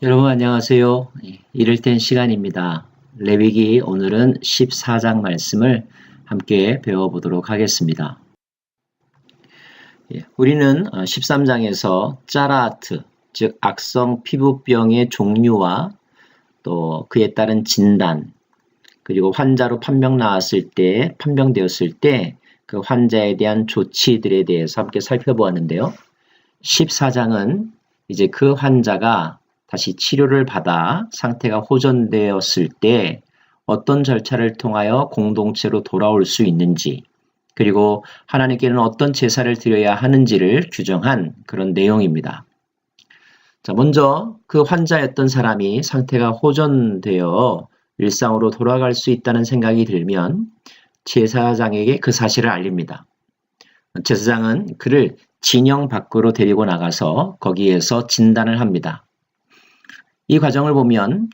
여러분 안녕하세요. 이럴 땐 시간입니다. 레위기 오늘은 14장 말씀을 함께 배워보도록 하겠습니다. 우리는 13장에서 짜라아트, 즉 악성 피부병의 종류와 또 그에 따른 진단, 그리고 환자로 판명되었을 때 그 환자에 대한 조치들에 대해서 함께 살펴보았는데요. 14장은 이제 그 환자가 다시 치료를 받아 상태가 호전되었을 때 어떤 절차를 통하여 공동체로 돌아올 수 있는지, 그리고 하나님께는 어떤 제사를 드려야 하는지를 규정한 그런 내용입니다. 자, 먼저 그 환자였던 사람이 상태가 호전되어 일상으로 돌아갈 수 있다는 생각이 들면 제사장에게 그 사실을 알립니다. 제사장은 그를 진영 밖으로 데리고 나가서 거기에서 진단을 합니다. 이 과정을 보면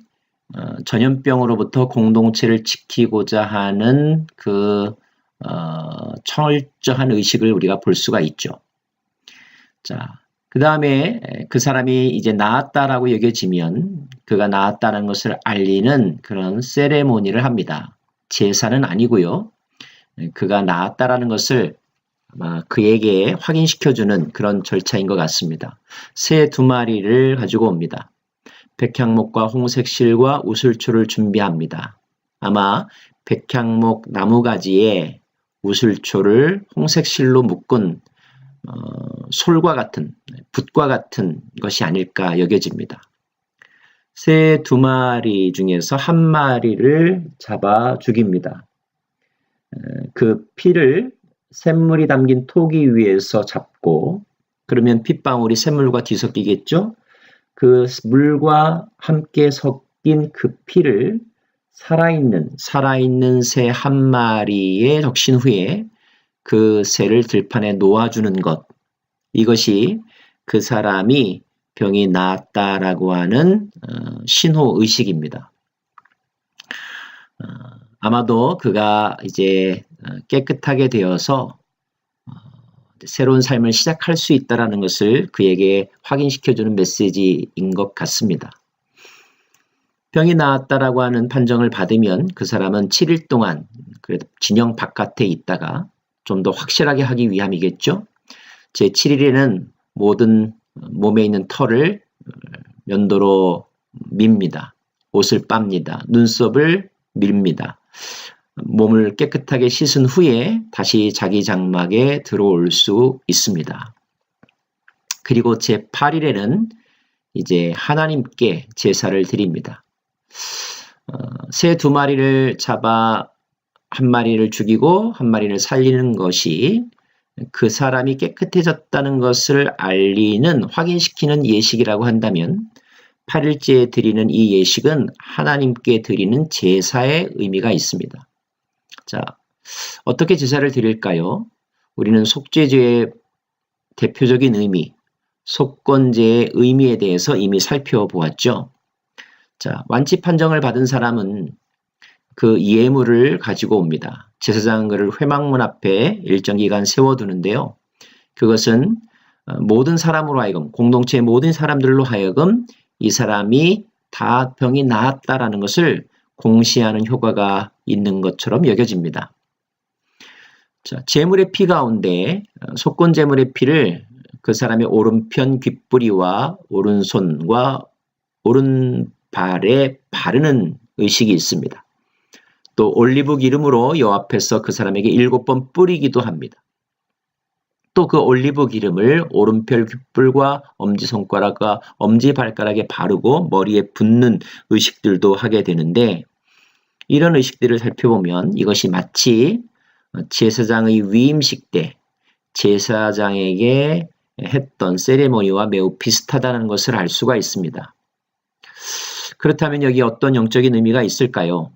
전염병으로부터 공동체를 지키고자 하는 그 철저한 의식을 우리가 볼 수가 있죠. 자, 그 다음에 그 사람이 이제 나았다라고 여겨지면 그가 나았다는 것을 알리는 그런 세레모니를 합니다. 제사는 아니고요. 그가 나았다라는 것을 아마 그에게 확인시켜주는 그런 절차인 것 같습니다. 새 2마리를 가지고 옵니다. 백향목과 홍색실과 우슬초를 준비합니다. 아마 백향목 나무가지에 우슬초를 홍색실로 묶은 솔과 같은, 붓과 같은 것이 아닐까 여겨집니다. 새 2마리 중에서 1마리를 잡아 죽입니다. 그 피를 샘물이 담긴 토기 위에서 잡고, 그러면 핏방울이 샘물과 뒤섞이겠죠? 그 물과 함께 섞인 그 피를 살아있는 새 1마리에 적신 후에 그 새를 들판에 놓아주는 것, 이것이 그 사람이 병이 나았다라고 하는 신호의식입니다. 아마도 그가 이제 깨끗하게 되어서 새로운 삶을 시작할 수 있다는 것을 그에게 확인시켜주는 메시지인 것 같습니다. 병이 나았다라고 하는 판정을 받으면 그 사람은 7일 동안 그래도 진영 바깥에 있다가 좀 더 확실하게 하기 위함이겠죠. 제7일에는 모든 몸에 있는 털을 면도로 밉니다. 옷을 빱니다. 눈썹을 밀입니다. 몸을 깨끗하게 씻은 후에 다시 자기 장막에 들어올 수 있습니다. 그리고 제8일에는 이제 하나님께 제사를 드립니다. 새 2마리를 잡아 1마리를 죽이고 1마리를 살리는 것이 그 사람이 깨끗해졌다는 것을 알리는, 확인시키는 예식이라고 한다면 8일째에 드리는 이 예식은 하나님께 드리는 제사의 의미가 있습니다. 자, 어떻게 제사를 드릴까요? 우리는 속죄제의 대표적인 의미, 속건제의 의미에 대해서 이미 살펴보았죠. 자, 완치 판정을 받은 사람은 그 예물을 가지고 옵니다. 제사장은 그를 회막문 앞에 일정 기간 세워두는데요. 그것은 모든 사람으로 하여금, 공동체의 모든 사람들로 하여금 이 사람이 다 병이 나았다라는 것을 공시하는 효과가 있는 것처럼 여겨집니다. 자, 제물의 피 가운데 속건 제물의 피를 그 사람의 오른편 귓뿌리와 오른손과 오른발에 바르는 의식이 있습니다. 또 올리브 기름으로 여 앞에서 그 사람에게 7번 뿌리기도 합니다. 또 그 올리브 기름을 오른편 귓불과 엄지손가락과 엄지발가락에 바르고 머리에 붓는 의식들도 하게 되는데, 이런 의식들을 살펴보면 이것이 마치 제사장의 위임식 때 제사장에게 했던 세레모니와 매우 비슷하다는 것을 알 수가 있습니다. 그렇다면 여기 어떤 영적인 의미가 있을까요?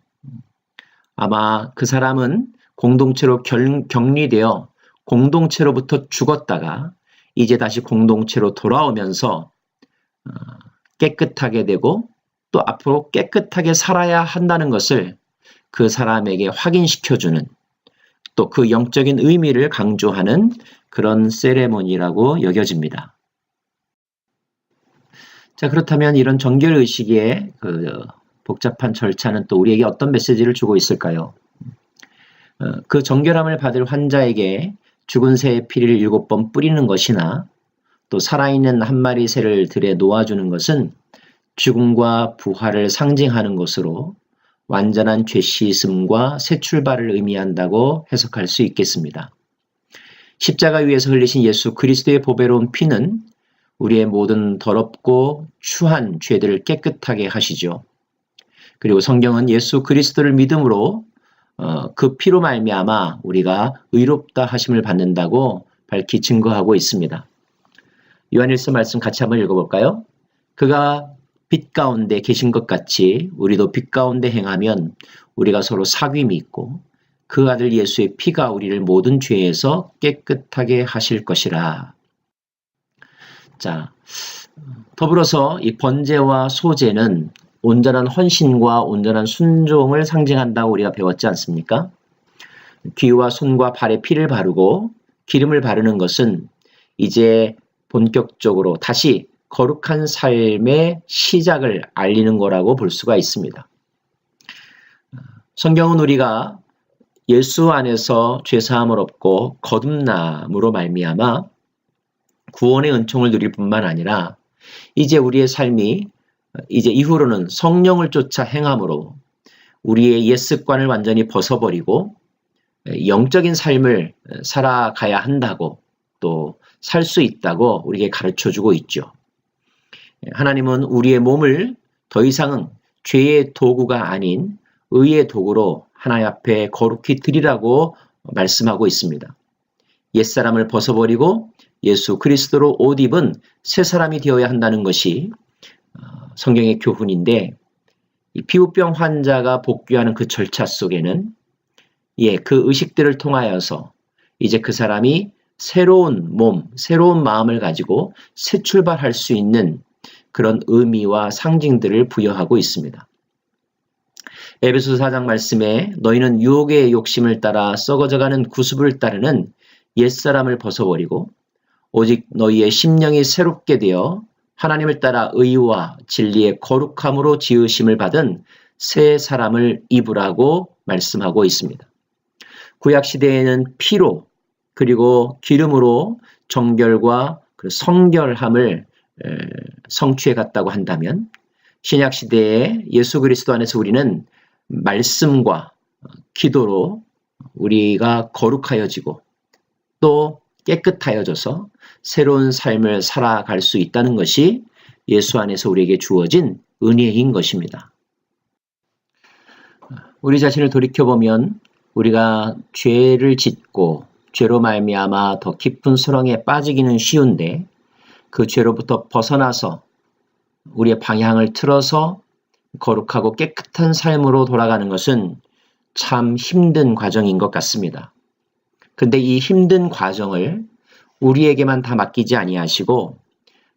아마 그 사람은 공동체로 격리되어 공동체로부터 죽었다가 이제 다시 공동체로 돌아오면서 깨끗하게 되고 또 앞으로 깨끗하게 살아야 한다는 것을 그 사람에게 확인시켜주는, 또 그 영적인 의미를 강조하는 그런 세레모니라고 여겨집니다. 자, 그렇다면 이런 정결의식의 복잡한 절차는 또 우리에게 어떤 메시지를 주고 있을까요? 그 정결함을 받을 환자에게 죽은 새의 피를 7번 뿌리는 것이나 또 살아있는 한 마리 새를 들에 놓아주는 것은 죽음과 부활을 상징하는 것으로 완전한 죄 씻음과 새 출발을 의미한다고 해석할 수 있겠습니다. 십자가 위에서 흘리신 예수 그리스도의 보배로운 피는 우리의 모든 더럽고 추한 죄들을 깨끗하게 하시죠. 그리고 성경은 예수 그리스도를 믿음으로 그 피로 말미암아 우리가 의롭다 하심을 받는다고 밝히 증거하고 있습니다. 요한일서 말씀 같이 한번 읽어볼까요? 그가 빛 가운데 계신 것 같이 우리도 빛 가운데 행하면 우리가 서로 사귐이 있고 그 아들 예수의 피가 우리를 모든 죄에서 깨끗하게 하실 것이라. 자, 더불어서 이 번제와 소제는 온전한 헌신과 온전한 순종을 상징한다고 우리가 배웠지 않습니까? 귀와 손과 발에 피를 바르고 기름을 바르는 것은 이제 본격적으로 다시 거룩한 삶의 시작을 알리는 거라고 볼 수가 있습니다. 성경은 우리가 예수 안에서 죄사함을 얻고 거듭남으로 말미암아 구원의 은총을 누릴 뿐만 아니라 이제 우리의 삶이 이제 이후로는 성령을 쫓아 행함으로 우리의 옛 습관을 완전히 벗어버리고 영적인 삶을 살아가야 한다고 또 살 수 있다고 우리에게 가르쳐주고 있죠. 하나님은 우리의 몸을 더 이상은 죄의 도구가 아닌 의의 도구로 하나님 앞에 거룩히 드리라고 말씀하고 있습니다. 옛사람을 벗어버리고 예수 그리스도로 옷 입은 새 사람이 되어야 한다는 것이 성경의 교훈인데, 이 피부병 환자가 복귀하는 그 절차 속에는 그 의식들을 통하여서 이제 그 사람이 새로운 몸, 새로운 마음을 가지고 새 출발할 수 있는 그런 의미와 상징들을 부여하고 있습니다. 에베소서 4장 말씀에 너희는 유혹의 욕심을 따라 썩어져가는 구습을 따르는 옛사람을 벗어버리고 오직 너희의 심령이 새롭게 되어 하나님을 따라 의와 진리의 거룩함으로 지으심을 받은 새 사람을 입으라고 말씀하고 있습니다. 구약시대에는 피로 그리고 기름으로 정결과 성결함을 성취해 갔다고 한다면 신약시대에 예수 그리스도 안에서 우리는 말씀과 기도로 우리가 거룩하여지고 또 깨끗하여져서 새로운 삶을 살아갈 수 있다는 것이 예수 안에서 우리에게 주어진 은혜인 것입니다. 우리 자신을 돌이켜보면 우리가 죄를 짓고 죄로 말미암아 더 깊은 수렁에 빠지기는 쉬운데 그 죄로부터 벗어나서 우리의 방향을 틀어서 거룩하고 깨끗한 삶으로 돌아가는 것은 참 힘든 과정인 것 같습니다. 근데 이 힘든 과정을 우리에게만 다 맡기지 아니하시고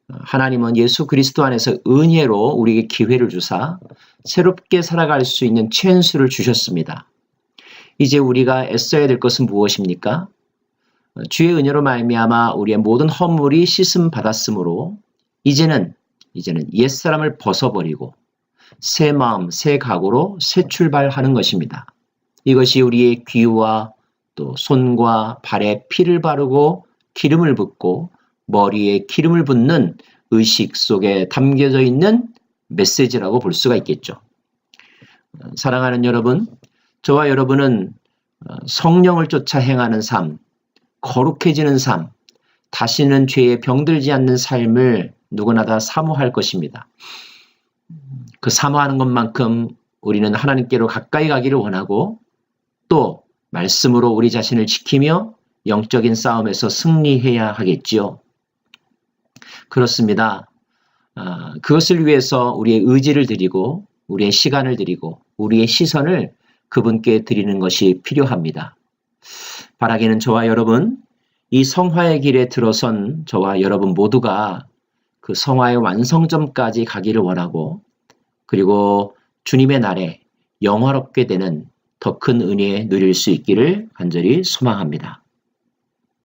하나님은 예수 그리스도 안에서 은혜로 우리에게 기회를 주사 새롭게 살아갈 수 있는 찬스를 주셨습니다. 이제 우리가 애써야 될 것은 무엇입니까? 주의 은혜로 말미암아 우리의 모든 허물이 씻음 받았으므로 이제는 옛사람을 벗어버리고 새 마음, 새 각오로 새 출발하는 것입니다. 이것이 우리의 귀와 또 손과 발에 피를 바르고 기름을 붓고 머리에 기름을 붓는 의식 속에 담겨져 있는 메시지라고 볼 수가 있겠죠. 사랑하는 여러분, 저와 여러분은 성령을 쫓아 행하는 삶, 거룩해지는 삶, 다시는 죄에 병들지 않는 삶을 누구나 다 사모할 것입니다. 그 사모하는 것만큼 우리는 하나님께로 가까이 가기를 원하고 또 말씀으로 우리 자신을 지키며 영적인 싸움에서 승리해야 하겠지요. 그렇습니다. 그것을 위해서 우리의 의지를 드리고 우리의 시간을 드리고 우리의 시선을 그분께 드리는 것이 필요합니다. 바라기는 저와 여러분, 이 성화의 길에 들어선 저와 여러분 모두가 그 성화의 완성점까지 가기를 원하고 그리고 주님의 날에 영화롭게 되는 더 큰 은혜 누릴 수 있기를 간절히 소망합니다.